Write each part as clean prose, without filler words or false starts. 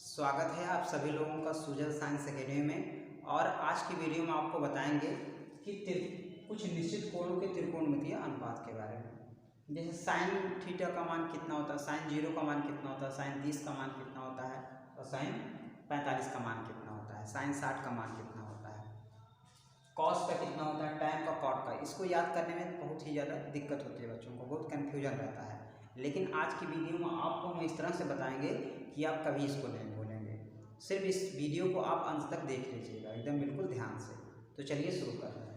स्वागत है आप सभी लोगों का सुजल साइंस एकेडमी में। और आज की वीडियो में आपको बताएंगे कि कुछ निश्चित कोणों के त्रिकोणमितीय अनुपात के बारे में। जैसे साइन थीटा का मान कितना होता है, साइन 0 का मान कितना होता है, साइन 30 का मान कितना होता है और साइन 45 का मान कितना होता है, साइन 60 का मान कितना होता है, कॉस का कितना होता है, टैन का, कॉट का। इसको याद करने में बहुत ही ज़्यादा दिक्कत होती है, बच्चों को बहुत कन्फ्यूजन रहता है। लेकिन आज की वीडियो में आपको हम इस तरह से बताएंगे कि आप कभी इसको नहीं भूलेंगे। सिर्फ इस वीडियो को आप अंत तक देख लीजिएगा एकदम बिल्कुल ध्यान से। तो चलिए शुरू करते हैं।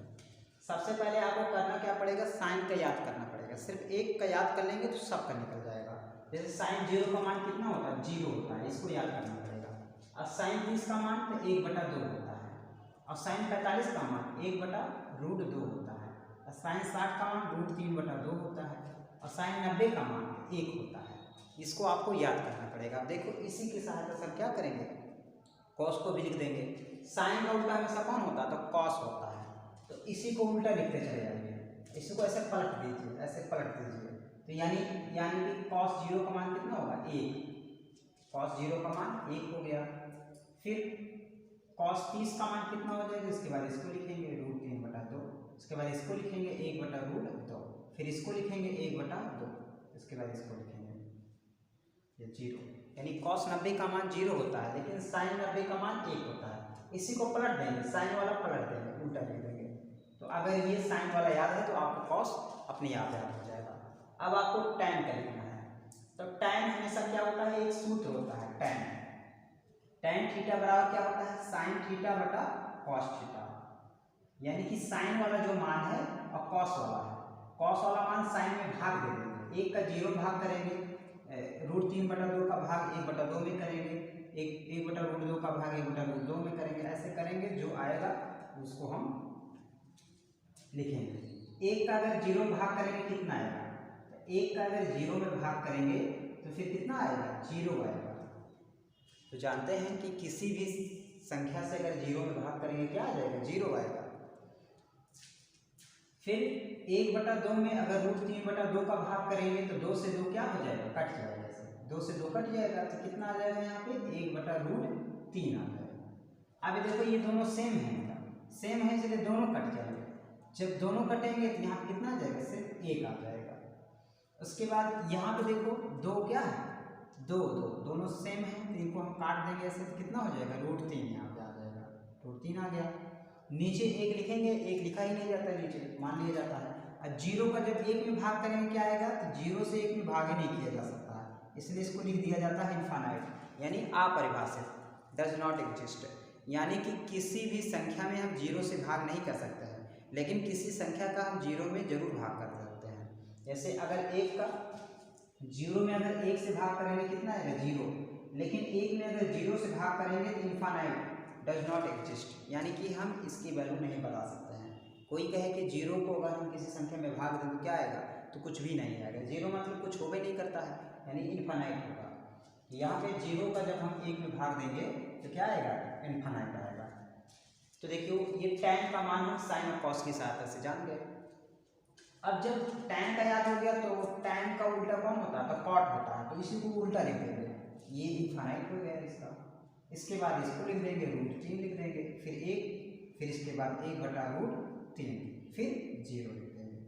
सबसे पहले आपको करना क्या पड़ेगा, साइन का याद करना पड़ेगा। सिर्फ एक का याद कर लेंगे तो सबका निकल जाएगा। जैसे साइन 0 का मान कितना होता है, 0 होता है, इसको याद करना पड़ेगा। और साइन 30 का मान तो 1/2 होता है। और साइन 45 का मान 1/√2 होता है। और साइन 60 का मान √3/2 होता है। और साइन 90 का मान 1 होता है। इसको आपको याद करना पड़ेगा। अब देखो, इसी की सहायता से क्या करेंगे, कॉस को भी लिख देंगे। साइन का उल्टा हमेशा कौन होता है, तो कॉस होता है। तो इसी को उल्टा लिखते चले जाएंगे। इसी को ऐसे पलट दीजिए, ऐसे पलट दीजिए। तो यानी कि कॉस 0 का मान कितना होगा, 1। कॉस 0 का मान 1 हो गया। फिर कॉस 30 का मान कितना हो जाएगा, इसके बाद इसको लिखेंगे √3/2। इसके बाद इसको लिखेंगे 1/√2। फिर इसको लिखेंगे 1/2। इसके बाद इसको लिखेंगे ये 0। यानी कॉस 90 का मान 0 होता है, लेकिन साइन 90 का मान 1 होता है। इसी को पलट देंगे, साइन वाला पलट देंगे, उल्टा लिख देंगे। तो अगर ये साइन वाला याद है तो आपको कॉस अपने आप याद हो जाएगा। अब आपको टैन का लिखना है। तो टैन हमेशा क्या होता है, एक सूत्र होता है टैन। टैन थीटा बराबर क्या होता है, साइन थीटा बटा कॉस थीटा। यानी कि साइन वाला जो मान है और कॉस वाला है, कॉस वाला मान साइन में भाग दे देंगे। 1 का 0 भाग करेंगे, √3/2 का भाग 1/2 में करेंगे, 1/√2 का भाग 1/2 में करेंगे। ऐसे करेंगे, जो आएगा उसको हम लिखेंगे। 1 का अगर 0 भाग करेंगे कितना आएगा, 1 का अगर 0 में भाग करेंगे तो फिर कितना आएगा, 0 आएगा। तो जानते हैं कि किसी भी संख्या से अगर 0 में भाग करेंगे क्या आ जाएगा, 0 आएगा। फिर 1/2 में अगर √3/2 का भाग करेंगे तो 2 से 2 क्या हो जाएगा, कट जाएगा। ऐसे 2 से 2 कट जाएगा तो कितना आ जाएगा, यहाँ पे 1/√3 आ जाएगा। अब देखो ये दोनों सेम है इसलिए दोनों कट जाएंगे। जब दोनों कटेंगे तो यहाँ कितना आ जाएगा, सिर्फ 1 आ जाएगा। उसके बाद यहाँ पे देखो 2 क्या है, 2 दोनों सेम है तो इनको हम काट देंगे ऐसे, तो कितना हो जाएगा, √3 यहाँ पे आ जाएगा, √3 आ गया। नीचे 1 लिखेंगे, 1 लिखा ही नहीं जाता, नीचे मान लिया जाता है। अब 0 का जब 1 में भाग करेंगे क्या आएगा, तो 0 से 1 में भाग ही नहीं किया जा सकता है, इसलिए इसको लिख दिया जाता है इनफाइनाइट, यानी अपरिभाषित, डज नॉट एग्जिस्ट। यानी कि किसी भी संख्या में हम 0 से भाग नहीं कर सकते हैं, लेकिन किसी संख्या का हम 0 में जरूर भाग कर सकते हैं। जैसे अगर 1 का 0 में अगर 1 से भाग करेंगे कितना आएगा, 0। लेकिन 1 में अगर 0 से भाग करेंगे तो इनफाइनाइट, डज नॉट एग्जिस्ट, यानी कि हम इसकी वैल्यू नहीं बता सकते हैं। कोई कहे कि 0 को अगर हम किसी संख्या में भाग दें तो क्या आएगा, तो कुछ भी नहीं आएगा। 0 मतलब कुछ हो भी नहीं करता है, यानी इनफाइनाइट होगा। यहाँ पे 0 का जब हम 1 में भाग देंगे तो क्या आएगा, इनफाइनाइट आएगा। तो देखियो ये टैन का मान हम साइन और कॉस की सहायता से जान गए। अब जब टैन का याद हो गया तो टैन का उल्टा कौन होता है, तो कॉट होता है। तो इसी को उल्टा लिख देंगे, ये इनफाइनाइट हो गया इसका। इसके बाद इसको लिख देंगे, √3 लिख देंगे, फिर 1, फिर इसके बाद 1/√3, फिर 0 लिख देंगे,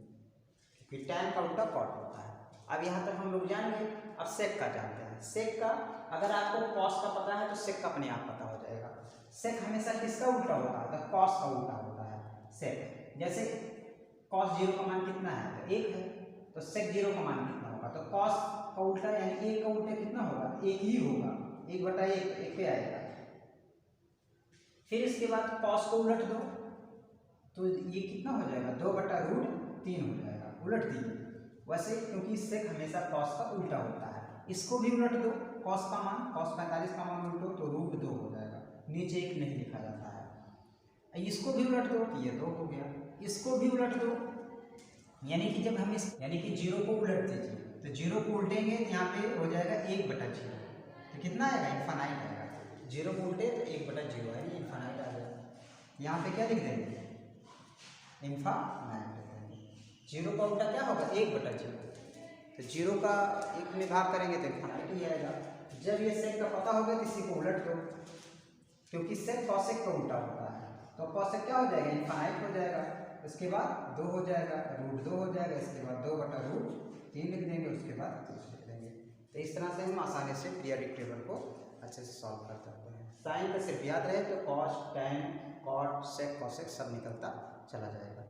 क्योंकि टैन का उल्टा कॉट होता है। अब यहाँ तक हम लोग जान गए। अब सेक का जानते हैं। सेक का अगर आपको कॉस का पता है तो सेक का अपने आप पता हो जाएगा। सेक हमेशा किसका उल्टा होता है, तो कॉस का उल्टा होता है सेक। जैसे कॉस 0 का मान कितना है, तो 1 है, तो सेक 0 का मान कितना होगा, तो कॉस का उल्टा यानी 1 का उल्टा कितना होगा, 1 ही होगा, 1/1, 1 पे आएगा। फिर इसके बाद कॉस को उलट दो तो ये कितना हो जाएगा, 2/√3 हो जाएगा। उलट दीजिए वैसे, क्योंकि सेक हमेशा कॉस का उल्टा होता है। इसको भी उलट दो, कॉस का मान, कॉस 45 का मान उलटो तो √2 हो जाएगा, नीचे 1 नहीं लिखा जाता है। इसको भी उलट दो तो ये 2 हो गया। इसको भी उलट दो, यानी कि जब हम यानी कि 0 को उलट दीजिए तो 0 को उल्टेंगे तो यहाँ पे हो जाएगा 1/0, तो कितना आएगा, इनफाइनाइट आएगा। 0 को उल्टे तो 1/0 है, इनफाइनाइट आ गया। यहाँ पे क्या लिख देंगे, इनफाइनाइट। 0 का उल्टा क्या होगा, 1/0, तो 0 का 1 में भाग करेंगे तो इनफाइनाइट ही आएगा। जब ये सेक का पता होगा तो इसी को उलट दो, क्योंकि सेक कॉसेक का उल्टा होता है। तो कॉसेक क्या हो जाएगा, इनफाइनाइट हो जाएगा, उसके बाद 2 हो जाएगा, √2 हो जाएगा, इसके बाद 2/√3 लिख देंगे, उसके बाद कुछ लिख देंगे। तो इस तरह से हम आसानी से पीरियोडिक टेबल को अच्छे से सॉल्व कर सकते हैं। साइन का सिर्फ याद रहे तो कॉस, टैन, कॉट, सेक, कॉसेक सब निकलता चला जाएगा।